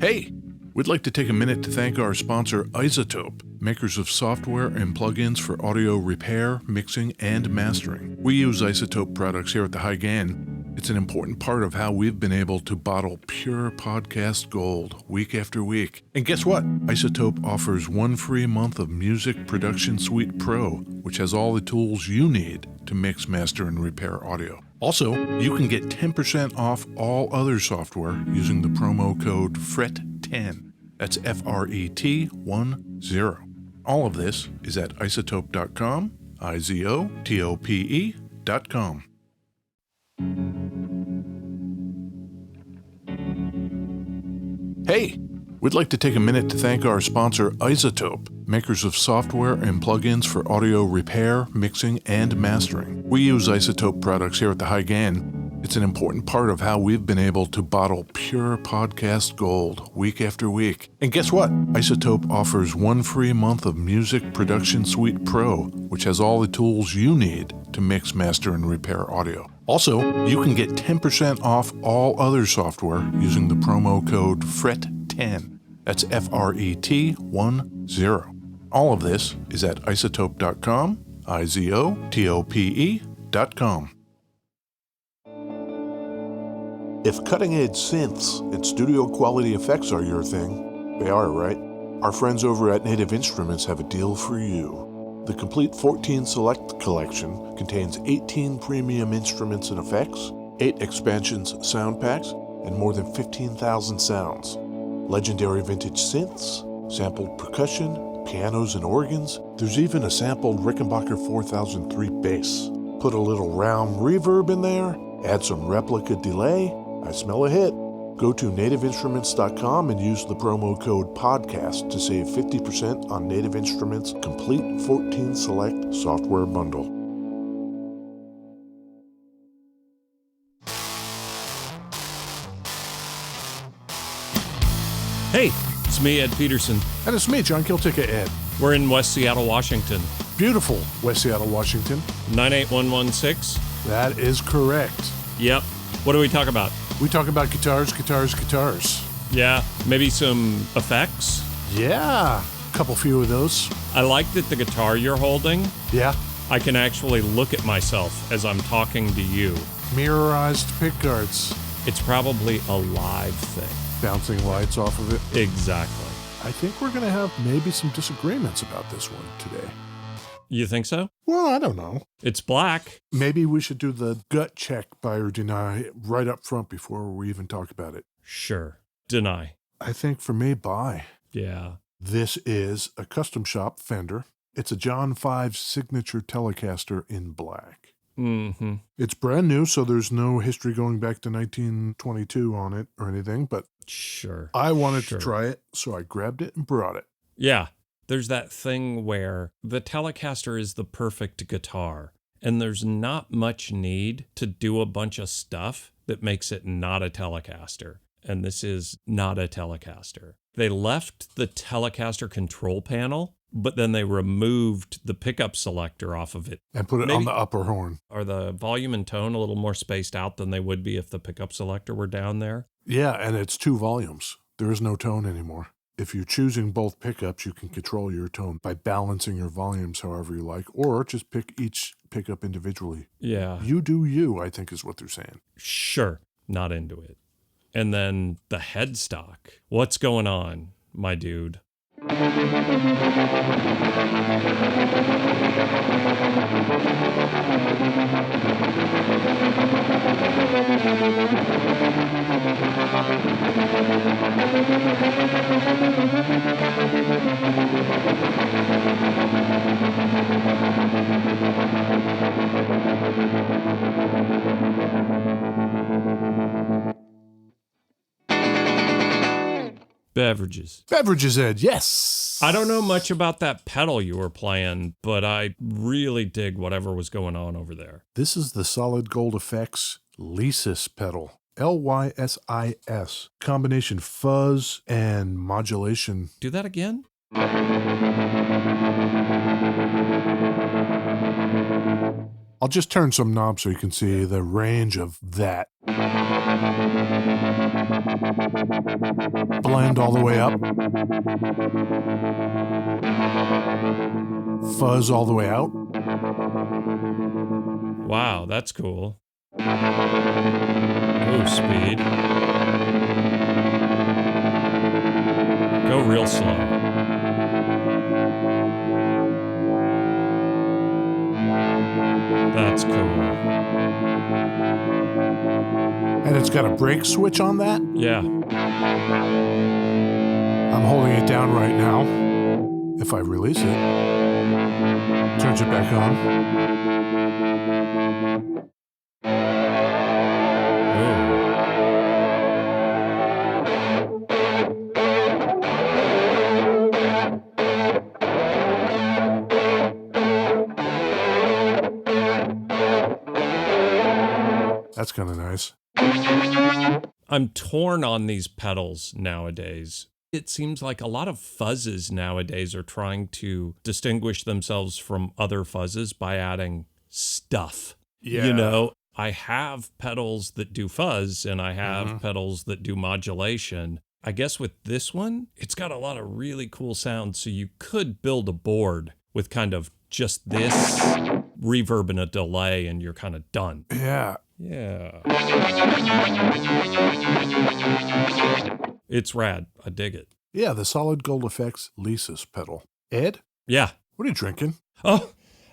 Hey, we'd like to take a minute to thank our sponsor, iZotope, makers of software and plugins for audio repair, mixing, and mastering. We use iZotope products here at the High Gain. It's an important part of how we've been able to bottle pure podcast gold week after week. And guess what? iZotope offers 1 free month of Music Production Suite Pro, which has all the tools you need to mix, master, and repair audio. Also, you can get 10% off all other software using the promo code FRET10. That's FRET10. All of this is at iZotope.com, iZotope.com. Hey, we'd like to take a minute to thank our sponsor, iZotope, makers of software and plugins for audio repair, mixing, and mastering. We use iZotope products here at the High Gain. It's an important part of how we've been able to bottle pure podcast gold week after week. And guess what? iZotope offers 1 free month of Music Production Suite Pro, which has all the tools you need to mix, master, and repair audio. Also, you can get 10% off all other software using the promo code FRET10. That's FRET10. All of this is at iZotope.com, iZotope.com. If cutting-edge synths and studio-quality effects are your thing, they are, right? Our friends over at Native Instruments have a deal for you. The complete 14 Select collection contains 18 premium instruments and effects, 8 expansions sound packs, and more than 15,000 sounds. Legendary vintage synths, sampled percussion, pianos and organs. There's even a sampled Rickenbacker 4003 bass. Put a little round reverb in there, add some replica delay. I smell a hit. Go to nativeinstruments.com and use the promo code PODCAST to save 50% on Native Instruments' complete 14 Select software bundle. Hey, it's me, Ed Peterson. And it's me, John Kiltica, Ed. We're in West Seattle, Washington. Beautiful West Seattle, Washington. 98116. That is correct. Yep. What do we talk about? We talk about guitars. Yeah, maybe some effects? Yeah, a few of those. I like that the guitar you're holding, Yeah. I can actually look at myself as I'm talking to you. Mirrorized pickguards. It's probably a live thing. Bouncing lights off of it. Exactly. I think we're going to have maybe some disagreements about this one today. You think so? Well, I don't know. It's black. Maybe we should do the gut check, buy or deny, right up front before we even talk about it. Sure. Deny. I think for me, buy. Yeah. This is a custom shop Fender. It's a John 5 Signature Telecaster in black. Mm-hmm. It's brand new, so there's no history going back to 1922 on it or anything, but Sure. I wanted to try it, so I grabbed it and brought it. Yeah. There's that thing where the Telecaster is the perfect guitar, and there's not much need to do a bunch of stuff that makes it not a Telecaster. And this is not a Telecaster. They left the Telecaster control panel, but then they removed the pickup selector off of it. And put it on the upper horn. Are the volume and tone a little more spaced out than they would be if the pickup selector were down there? Yeah, and it's 2 volumes. There is no tone anymore. If you're choosing both pickups, you can control your tone by balancing your volumes however you like, or just pick each pickup individually. Yeah. You do you, I think is what they're saying. Sure. Not into it. And then the headstock. What's going on, my dude? Beverages. Beverages, Ed, yes! I don't know much about that pedal you were playing, but I really dig whatever was going on over there. This is the Solid Gold Effects Lysis pedal. Lysis. Combination fuzz and modulation. Do that again? I'll just turn some knobs so you can see the range of that. Blend all the way up. Fuzz all the way out. Wow, that's cool. Ooh, speed. Go real slow. That's cool. And it's got a brake switch on that. Yeah. I'm holding it down right now. If I release it, turns it back on. That's kind of nice. I'm torn on these pedals nowadays. It seems like a lot of fuzzes nowadays are trying to distinguish themselves from other fuzzes by adding stuff. Yeah. You know, I have pedals that do fuzz and I have pedals that do modulation. I guess with this one, it's got a lot of really cool sounds. So you could build a board with kind of just this reverb and a delay and you're kind of done. Yeah. Yeah. It's rad. I dig it. Yeah, the Solid Gold Effects Lisa's pedal. Ed? Yeah. What are you drinking? Oh,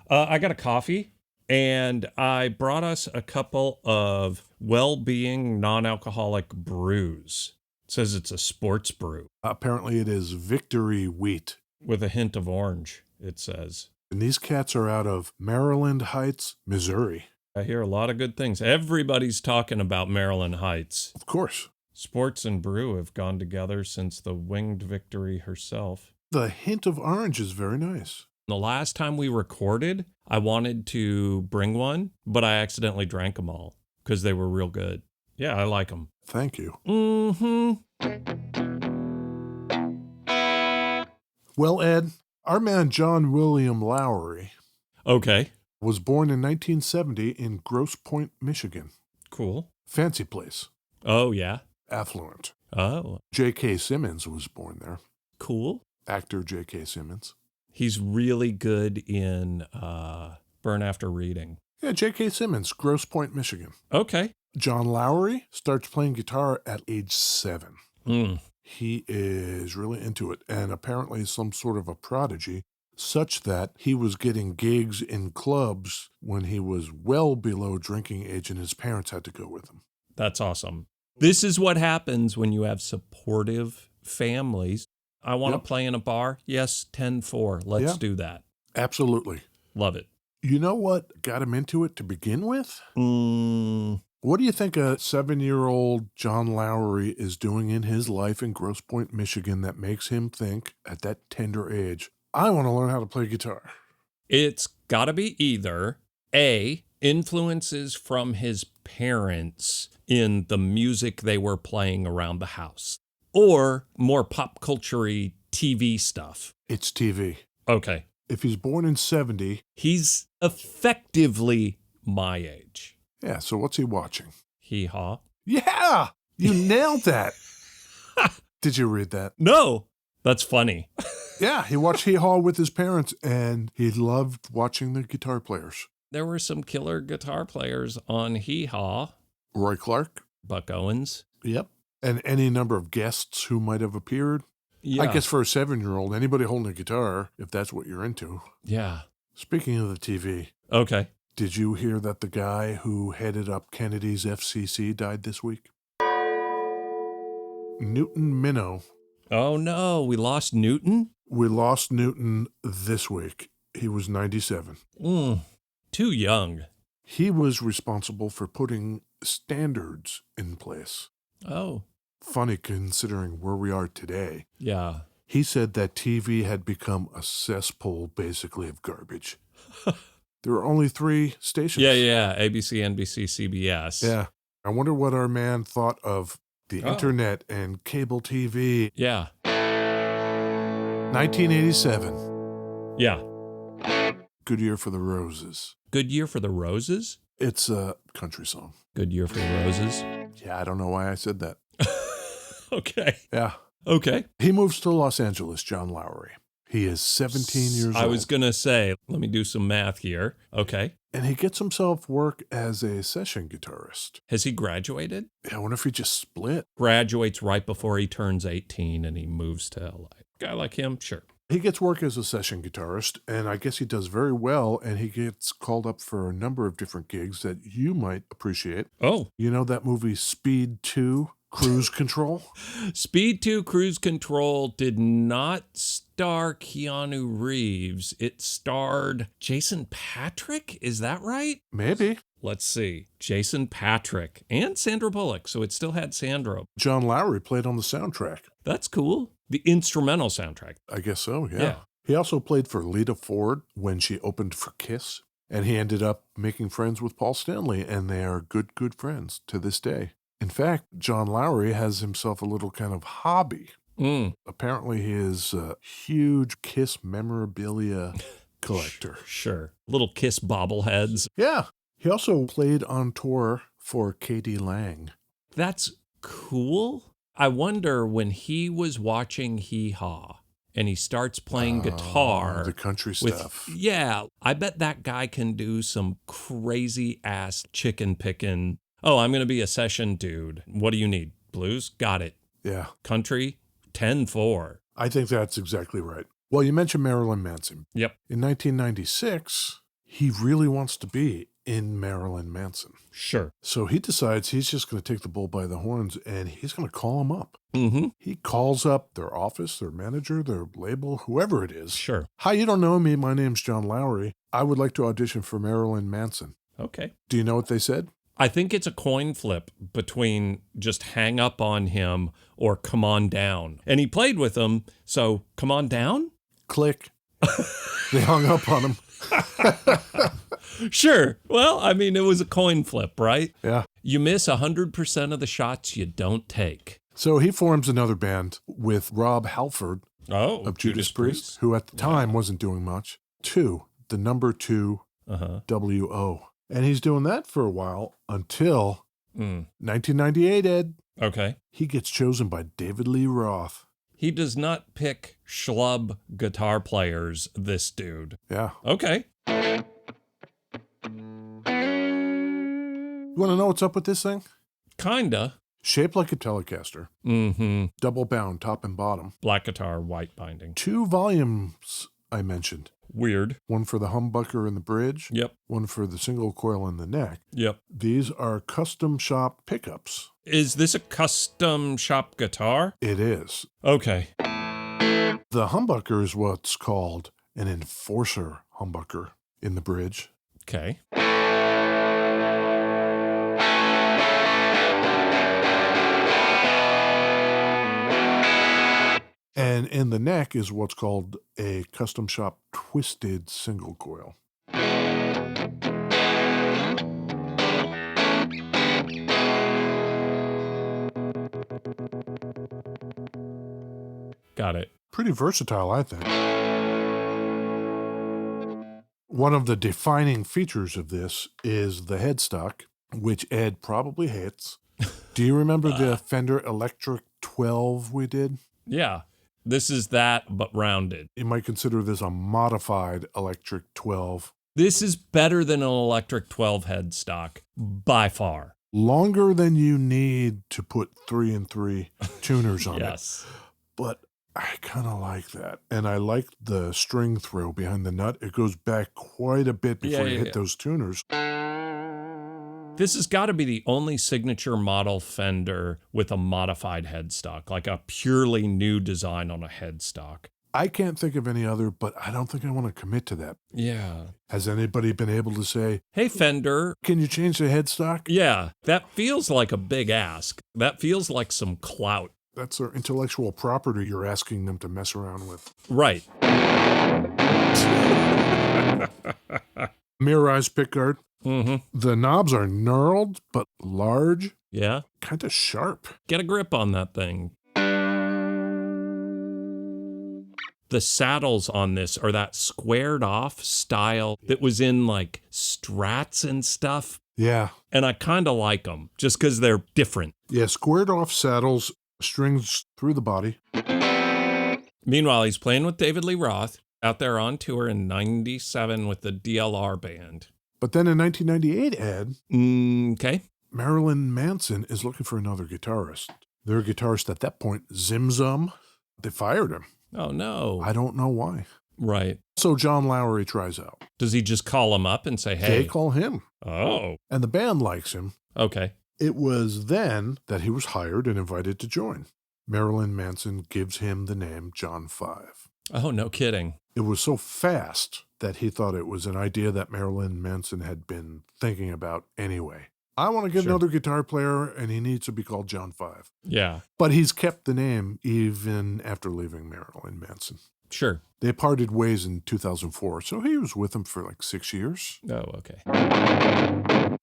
I got a coffee and I brought us a couple of well-being non-alcoholic brews. It says it's a sports brew. Apparently it is Victory Wheat. With a hint of orange, it says. And these cats are out of Maryland Heights, Missouri. I hear a lot of good things. Everybody's talking about Maryland Heights. Of course. Sports and brew have gone together since the winged Victory herself. The hint of orange is very nice. The last time we recorded, I wanted to bring one, but I accidentally drank them all because they were real good. Yeah, I like them. Thank you. Well, Ed, our man John William Lowry Okay. was born in 1970 in Grosse Pointe, Michigan. Cool. Fancy place. Oh, yeah. Affluent. Oh, J.K. Simmons was born there. cool. Actor J.K. Simmons. He's really good in Burn After Reading. Yeah, J.K. Simmons, Grosse Pointe, Michigan. Okay. John Lowry starts playing guitar at age 7. He is really into it and apparently some sort of a prodigy, such that he was getting gigs in clubs when he was well below drinking age and his parents had to go with him. That's awesome. This is what happens when you have supportive families. I want to play in a bar. Yes, 10-4. Let's do that. Absolutely. Love it. You know what got him into it to begin with? What do you think a 7-year-old John Lowry is doing in his life in Grosse Pointe, Michigan that makes him think at that tender age, I want to learn how to play guitar? It's got to be either A, influences from his parents in the music they were playing around the house, or more pop culture-y TV stuff. It's TV. Okay. If he's born in 70. He's effectively my age. Yeah, so what's he watching? Hee-haw. Yeah! You nailed that. Did you read that? No, that's funny. Yeah, he watched Hee Haw with his parents, and he loved watching the guitar players. There were some killer guitar players on Hee-haw. Roy Clark. Buck Owens. Yep. And any number of guests who might have appeared. Yeah. I guess for a 7-year-old, anybody holding a guitar, if that's what you're into. Yeah. Speaking of the TV. Okay. Did you hear that the guy who headed up Kennedy's FCC died this week? Newton Minow. Oh, no. We lost Newton? We lost Newton this week. He was 97. Too young. He was responsible for putting standards in place. Oh. Funny considering where we are today. Yeah. He said that TV had become a cesspool, basically, of garbage. There were only 3 stations. Yeah. ABC, NBC, CBS. Yeah. I wonder what our man thought of the internet and cable TV. Yeah. 1987. Yeah. Good Year for the Roses. Good Year for the Roses? It's a country song. Good Year for the Roses? Yeah, I don't know why I said that. Okay. Yeah. Okay. He moves to Los Angeles, John Lowry. He is 17 years old. I was going to say, let me do some math here. Okay. And he gets himself work as a session guitarist. Has he graduated? Yeah, I wonder if he just split. Graduates right before he turns 18 and he moves to LA. Guy like him? Sure. He gets work as a session guitarist, and I guess he does very well, and he gets called up for a number of different gigs that you might appreciate. Oh. You know that movie Speed 2, Cruise Control? Speed 2 Cruise Control did not star Keanu Reeves. It starred Jason Patric. Is that right? Maybe. Let's see. Jason Patric and Sandra Bullock. So it still had Sandra. John Lowry played on the soundtrack. That's cool. The instrumental soundtrack. I guess so, yeah. Yeah. He also played for Lita Ford when she opened for Kiss. And he ended up making friends with Paul Stanley, and they are good, good friends to this day. In fact, John Lowry has himself a little kind of hobby. Apparently he is a huge Kiss memorabilia collector. Sure. Little Kiss bobbleheads. Yeah. He also played on tour for Katie Lang. That's cool. I wonder when he was watching Hee Haw and he starts playing guitar. The country stuff. Yeah. I bet that guy can do some crazy ass chicken picking. Oh, I'm going to be a session dude. What do you need? Blues? Got it. Yeah. Country? 10-4. I think that's exactly right. Well, you mentioned Marilyn Manson. Yep. In 1996, he really wants to be in Marilyn Manson. Sure. So he decides he's just going to take the bull by the horns and he's going to call him up. Mm-hmm. He calls up their office, their manager, their label, whoever it is. Sure. Hi, you don't know me. My name's John Lowry. I would like to audition for Marilyn Manson. Okay. Do you know what they said? I think it's a coin flip between just hang up on him or come on down. And he played with them, so come on down? Click. They hung up on him. Sure. Well, I mean, it was a coin flip, right? Yeah. You miss 100% of the shots you don't take. So he forms another band with Rob Halford of Judas Priest, who at the time wasn't doing much. The number 2 W-O. And he's doing that for a while until 1998, Ed. Okay. He gets chosen by David Lee Roth. He does not pick schlub guitar players, this dude. Yeah. Okay. You want to know what's up with this thing? Kinda. Shaped like a Telecaster. Mm-hmm. Double bound, top and bottom. Black guitar, white binding. 2 volumes I mentioned. Weird. One for the humbucker in the bridge. Yep. One for the single coil in the neck. Yep. These are custom shop pickups. Is this a custom shop guitar? It is. Okay. The humbucker is what's called an enforcer humbucker in the bridge. Okay. And in the neck is what's called a custom shop twisted single coil. Got it. Pretty versatile, I think. One of the defining features of this is the headstock, which Ed probably hates. Do you remember the Fender Electric 12 we did? Yeah. This is that, but rounded. You might consider this a modified Electric 12. This is better than an Electric 12 headstock, by far. Longer than you need to put 3-and-3 tuners on Yes. it. But I kind of like that. And I like the string throw behind the nut. It goes back quite a bit before you hit those tuners. This has got to be the only signature model Fender with a modified headstock, like a purely new design on a headstock. I can't think of any other, but I don't think I want to commit to that. Yeah. Has anybody been able to say, Hey, Fender. can you change the headstock? Yeah, that feels like a big ask. That feels like some clout. That's their intellectual property you're asking them to mess around with. Right. Mirrorized pickguard. Mm-hmm. The knobs are knurled, but large. Yeah. Kind of sharp. Get a grip on that thing. The saddles on this are that squared off style that was in like Strats and stuff. Yeah. And I kind of like them just because they're different. Yeah, squared off saddles, strings through the body. Meanwhile, he's playing with David Lee Roth out there on tour in 97 with the DLR band. But then in 1998, Ed, Okay. Marilyn Manson is looking for another guitarist. Their guitarist at that point, Zim Zum, they fired him. Oh, no. I don't know why. Right. So John Lowry tries out. Does he just call him up and say, hey? They call him. Oh. And the band likes him. Okay. It was then that he was hired and invited to join. Marilyn Manson gives him the name John 5. Oh, no kidding. It was so fast that he thought it was an idea that Marilyn Manson had been thinking about anyway. I want to get Sure. another guitar player, and he needs to be called John 5. Yeah. But he's kept the name even after leaving Marilyn Manson. Sure. They parted ways in 2004, so he was with him for like 6 years. Oh, okay.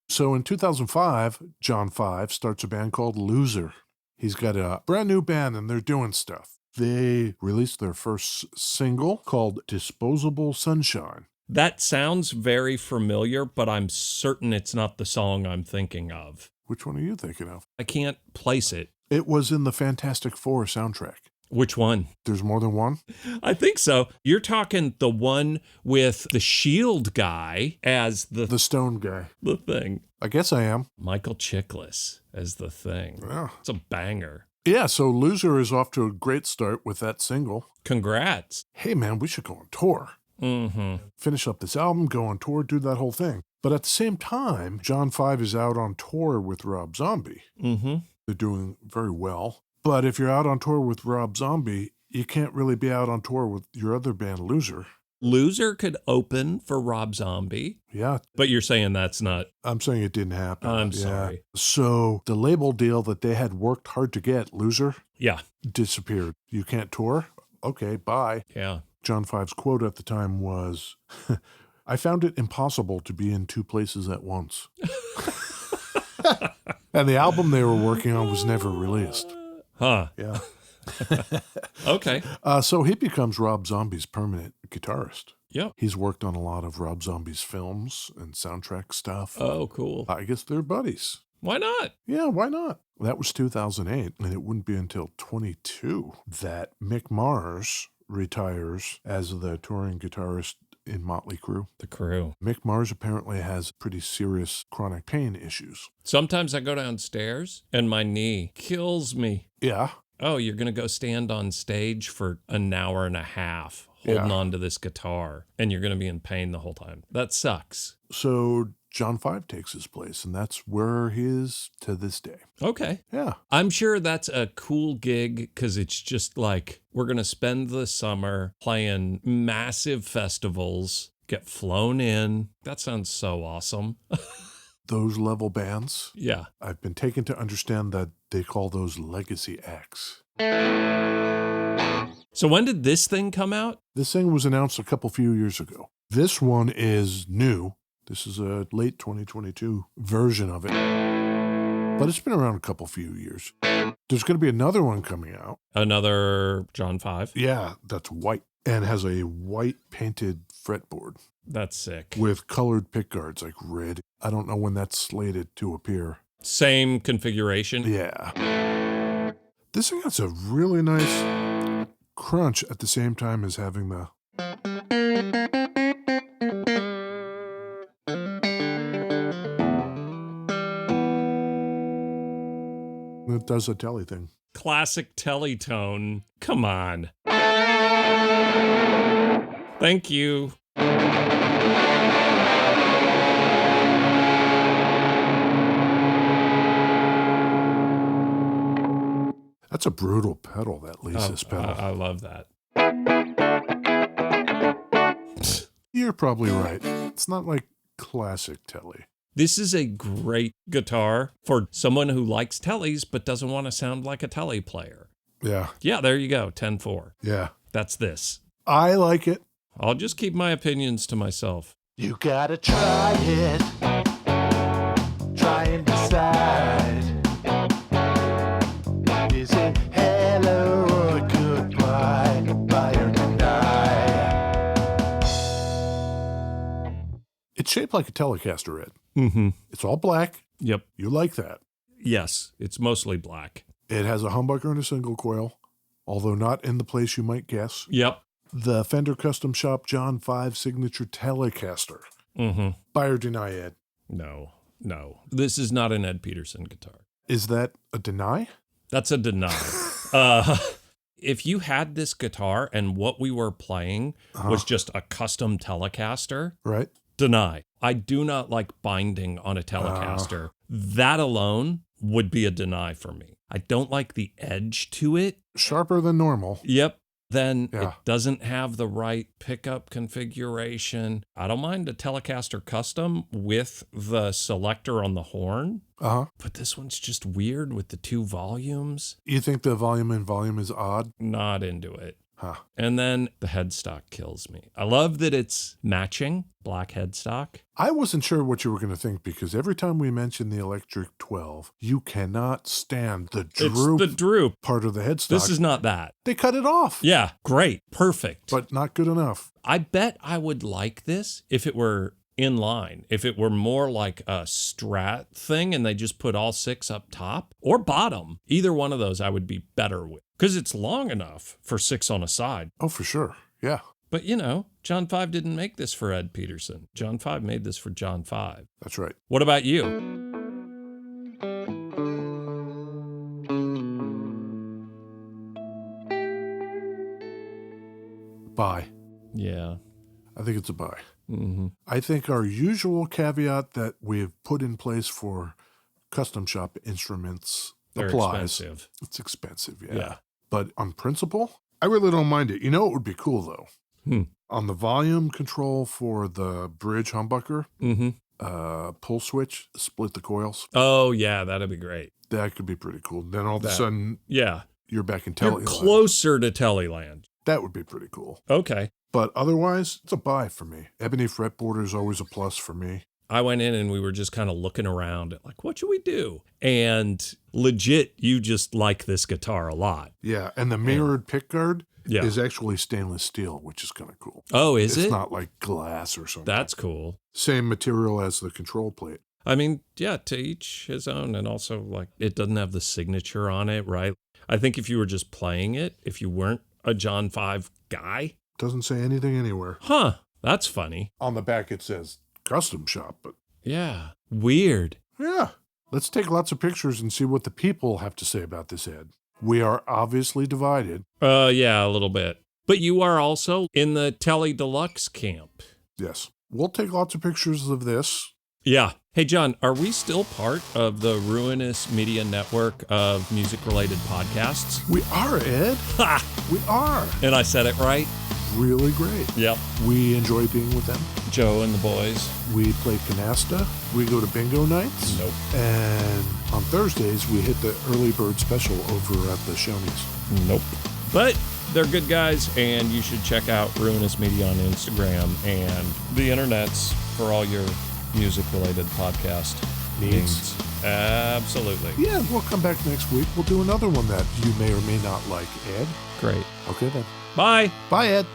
So in 2005, John 5 starts a band called Loser. He's got a brand new band, and they're doing stuff. They released their first single called Disposable Sunshine. That sounds very familiar, but I'm certain it's not the song I'm thinking of. Which one are you thinking of? I can't place it. It was in the Fantastic Four soundtrack. Which one? There's more than one? I think so. You're talking the one with the shield guy as The Stone guy. the thing. I guess I am. Michael Chiklis as the thing. Yeah. It's a banger. Yeah, so Loser is off to a great start with that single. Congrats. Hey, man, we should go on tour. Mm-hmm. Finish up this album, go on tour, do that whole thing. But at the same time, John 5 is out on tour with Rob Zombie. Mm-hmm. They're doing very well. But if you're out on tour with Rob Zombie, you can't really be out on tour with your other band, Loser. Loser could open for Rob Zombie, Yeah, but you're saying that's not. I'm saying it didn't happen. I'm Yeah. sorry. So the label deal that they had worked hard to get, Loser, Yeah. disappeared. You can't tour? Okay, bye. Yeah. John 5's quote at the time was, I found it impossible to be in two places at once. And the album they were working on was never released. Huh. Yeah. Okay. So he becomes Rob Zombie's permanent guitarist. Yep. He's worked on a lot of Rob Zombie's films and soundtrack stuff. Oh, cool. I guess they're buddies. Why not? Yeah, why not? That was 2008, and it wouldn't be until 22 that Mick Mars retires as the touring guitarist in Motley Crue. The Crew. Mick Mars apparently has pretty serious chronic pain issues. Sometimes I go downstairs and my knee kills me. Yeah. Oh, you're going to go stand on stage for an hour and a half holding on to this guitar, and you're going to be in pain the whole time. That sucks. So John 5 takes his place, and that's where he is to this day. Okay. Yeah. I'm sure that's a cool gig because it's just like we're going to spend the summer playing massive festivals, get flown in. That sounds so awesome. Those level bands, Yeah. I've been taken to understand that they call those legacy acts. So when did this thing come out? This thing was announced a few years ago. This one is new. This is a late 2022 version of it. But it's been around a few years. There's going to be another one coming out. Another John 5. Yeah, that's white and has a white painted fretboard That's sick. with colored pickguards like red. I don't know when that's slated to appear. Same configuration. Yeah. This thing has a really nice crunch at the same time as having the... It does a telly thing. Classic Teletone. Come on. Thank you. That's a brutal pedal, that Lisa's pedal. I love that. You're probably right. It's not like classic telly. This is a great guitar for someone who likes tellies but doesn't want to sound like a telly player. Yeah. Yeah, there you go. 10-4. Yeah. That's this. I like it. I'll just keep my opinions to myself. You gotta try it. Try and decide. Is it hello or goodbye? Buy or deny? shaped like a Telecaster, Ed. Mm-hmm. It's all black. Yep. You like that. Yes, it's mostly black. It has a humbucker and a single coil, although not in the place you might guess. Yep. The Fender Custom Shop John 5 Signature Telecaster. Mm-hmm. Buy or deny, Ed? No. This is not an Ed Peterson guitar. Is that a deny? That's a deny. If you had this guitar and what we were playing was just a custom Telecaster, Right. deny. I do not like binding on a Telecaster. That alone would be a deny for me. I don't like the edge to it. Sharper than normal. Yep. Then Yeah. it doesn't have the right pickup configuration. I don't mind a Telecaster Custom with the selector on the horn, Uh-huh. but this one's just weird with the 2 volumes. You think the volume is odd? Not into it. Huh. And then the headstock kills me. I love that it's matching, black headstock. I wasn't sure what you were going to think because every time we mention the Electric 12, you cannot stand the droop It's the droop. part of the headstock. This is not that. They cut it off. Yeah, great, perfect. But not good enough. I bet I would like this if it were in line, if it were more like a Strat thing and they just put all 6 up top or bottom. Either one of those I would be better with because it's long enough for 6 on a side. Oh, for sure. Yeah, But John 5 didn't make this for Ed Peterson. John 5 made this for John 5. that's right. What about you? Buy. Yeah. I think it's a buy. Mm-hmm. I think our usual caveat that we've put in place for custom shop instruments They're applies. expensive. It's expensive, Yeah. But on principle, I really don't mind it. You know what would be cool, though? On the volume control for the bridge humbucker, Mm-hmm. pull switch, split the coils. Oh, yeah, that'd be great. That could be pretty cool. Then all of a sudden, Yeah. you're back in You're Teleland. closer to Teleland. That would be pretty cool. Okay. But otherwise, it's a buy for me. Ebony fretboard is always a plus for me. I went in and we were just kind of looking around at like, what should we do? And legit, you just like this guitar a lot. Yeah, and the mirrored pickguard Yeah. is actually stainless steel, which is kind of cool. Oh, is It's it? not like glass or something. That's cool. Same material as the control plate. I mean, yeah, to each his own. And also, like, it doesn't have the signature on it, right? I think if you were just playing it, if you weren't a John 5 guy, Doesn't say anything anywhere. that's funny. On the back it says custom shop, but Yeah. Weird. yeah. Let's take lots of pictures and see what the people have to say about this, Ed. We are obviously divided. Yeah, a little bit. But you are also in the Tele Deluxe camp. Yes. We'll take lots of pictures of this. Yeah. Hey, John, are we still part of the ruinous media network of music-related podcasts? We are, Ed. Ha! We are. And I said it right? Really great. Yep. We enjoy being with them. Joe and the boys. We play canasta. We go to bingo nights. Nope. And on Thursdays, we hit the early bird special over at the Shoney's. Nope. But they're good guys, and you should check out Ruinous Media on Instagram and the internets for all your music-related podcast needs. Absolutely. Yeah, we'll come back next week. We'll do another one that you may or may not like, Ed. Great. Okay, then. Bye. Bye, Ed.